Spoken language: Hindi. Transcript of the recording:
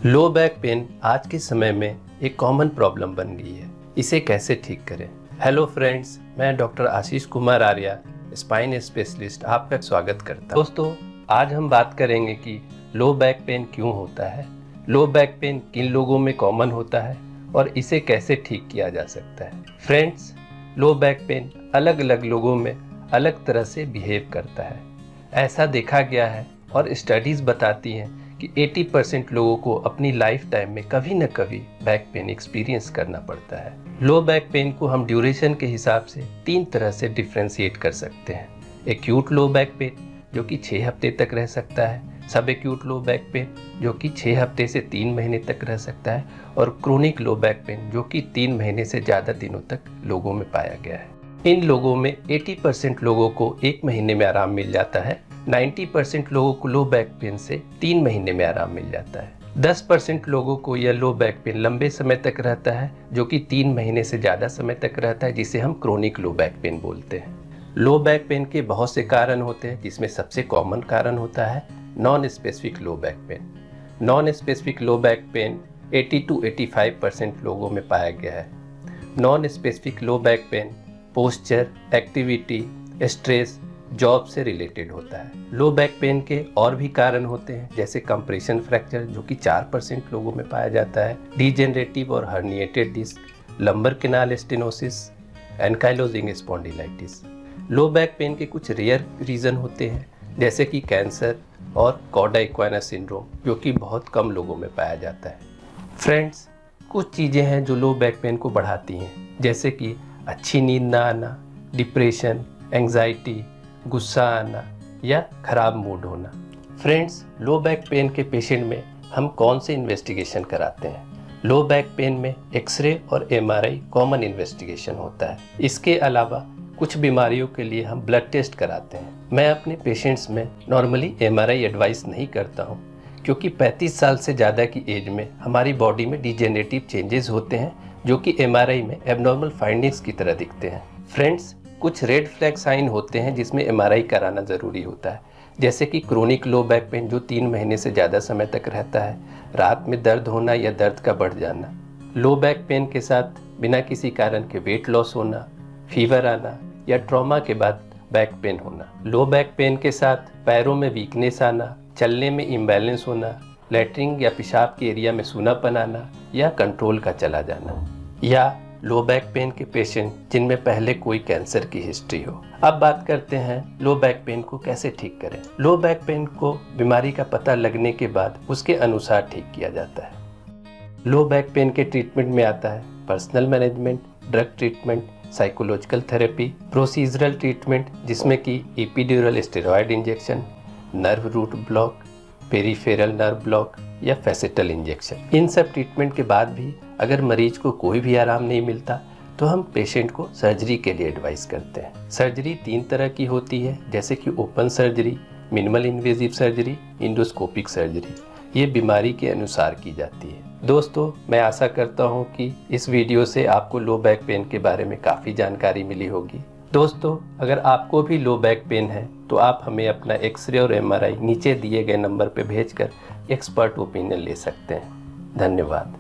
लो बैक पेन आज के समय में एक कॉमन प्रॉब्लम बन गई है। इसे कैसे ठीक करें? हेलो फ्रेंड्स, मैं doctor Ashish Kumar Arya, spine specialist, आपका स्वागत करता हूं। दोस्तों, आज हम बात करेंगे कि लो बैक पेन क्यों होता है, लो बैक पेन किन लोगों में कॉमन होता है और इसे कैसे ठीक किया जा सकता है। फ्रेंड्स, लो बैक पेन अलग अलग लोगों में अलग तरह से बिहेव करता है। ऐसा देखा गया है और स्टडीज़ बताती हैं कि 80% लोगों को अपनी लाइफ टाइम में कभी न कभी बैक पेन एक्सपीरियंस करना पड़ता है। लो बैक पेन को हम ड्यूरेशन के हिसाब से 3 तरह से डिफ्रेंशिएट कर सकते हैं। एक्यूट लो बैक पेन जो कि 6 हफ्ते तक रह सकता है, सब एक्यूट लो बैक पेन जो कि 6 हफ्ते से 3 महीने तक रह सकता है, और क्रोनिक लो बैक पेन जो कि 3 महीने से ज़्यादा दिनों तक लोगों में पाया गया है। इन लोगों में 80% लोगों को 1 महीने में आराम मिल जाता है, 90% लोगों को लो बैक पेन से 3 महीने में आराम मिल जाता है। 10% लोगों को यह लो बैक पेन लंबे समय तक रहता है जो कि 3 महीने से ज़्यादा समय तक रहता है, जिसे हम क्रोनिक लो बैक पेन बोलते हैं। लो बैक पेन के बहुत से कारण होते हैं, जिसमें सबसे कॉमन कारण होता है non specific low back pen. Non specific low back pen 80 to 85% लोगों में पाया गया है। नॉन स्पेसिफिक लो back pen posture, activity, stress, job से रिलेटेड होता है। लो बैक पेन के और भी कारण होते हैं, जैसे कंप्रेशन फ्रैक्चर जो कि 4% लोगों में पाया जाता है, डिजेनरेटिव और herniated disc, lumbar canal stenosis, ankylosing spondylitis. Low back pain के कुछ रेयर रीज़न होते हैं, जैसे कि कैंसर और कॉर्डा इक्वाना सिंड्रोम जो कि बहुत कम लोगों में पाया जाता है। फ्रेंड्स, कुछ चीज़ें हैं जो लो बैक पेन को बढ़ाती हैं, जैसे कि अच्छी नींद ना आना, डिप्रेशन, एंजाइटी, गुस्सा आना या खराब मूड होना। फ्रेंड्स, लो बैक पेन के पेशेंट में हम कौन से इन्वेस्टिगेशन कराते हैं? लो बैक पेन में एक्सरे और एमआरआई कॉमन इन्वेस्टिगेशन होता है। इसके अलावा कुछ बीमारियों के लिए हम ब्लड टेस्ट कराते हैं। मैं अपने पेशेंट्स में नॉर्मली एमआरआई एडवाइस नहीं करता हूँ, क्योंकि 35 साल से ज़्यादा की एज में हमारी बॉडी में डिजेनरेटिव चेंजेस होते हैं जो कि एमआरआई में एबनॉर्मल फाइंडिंग्स की तरह दिखते हैं। फ्रेंड्स, कुछ रेड फ्लैग साइन होते हैं जिसमें एमआरआई कराना ज़रूरी होता है, जैसे कि क्रोनिक लो बैक पेन जो 3 महीने से ज़्यादा समय तक रहता है, रात में दर्द होना या दर्द का बढ़ जाना, लो बैक पेन के साथ बिना किसी कारण के वेट लॉस होना, फीवर आना या ट्रॉमा के बाद बैक पेन होना, लो बैक पेन के साथ पैरों में वीकनेस आना, चलने में इम्बैलेंस होना, लैट्रिन या पेशाब के एरिया में सूनापन आना या कंट्रोल का चला जाना, या लो बैक पेन के पेशेंट जिनमें पहले कोई कैंसर की हिस्ट्री हो। अब बात करते हैं लो बैक पेन को कैसे ठीक करें। लो बैक पेन को बीमारी का पता लगने के बाद उसके अनुसार ठीक किया जाता है। लो बैक पेन के ट्रीटमेंट में आता है personal management, drug treatment, psychological therapy, procedural treatment जिसमें कि epidural steroid injection, nerve root block, peripheral nerve block या फैसेटल इंजेक्शन। इन सब ट्रीटमेंट के बाद भी अगर मरीज को कोई भी आराम नहीं मिलता तो हम पेशेंट को सर्जरी के लिए एडवाइस करते हैं। सर्जरी 3 तरह की होती है, जैसे कि open surgery, minimal invasive surgery, endoscopic surgery. ये बीमारी के अनुसार की जाती है। दोस्तों, मैं आशा करता हूँ कि इस वीडियो से आपको लो बैक पेन के बारे में काफ़ी जानकारी मिली होगी। दोस्तों, अगर आपको भी लो बैक पेन है तो आप हमें अपना एक्सरे और एमआरआई नीचे दिए गए नंबर पर भेजकर एक्सपर्ट ओपिनियन ले सकते हैं। धन्यवाद।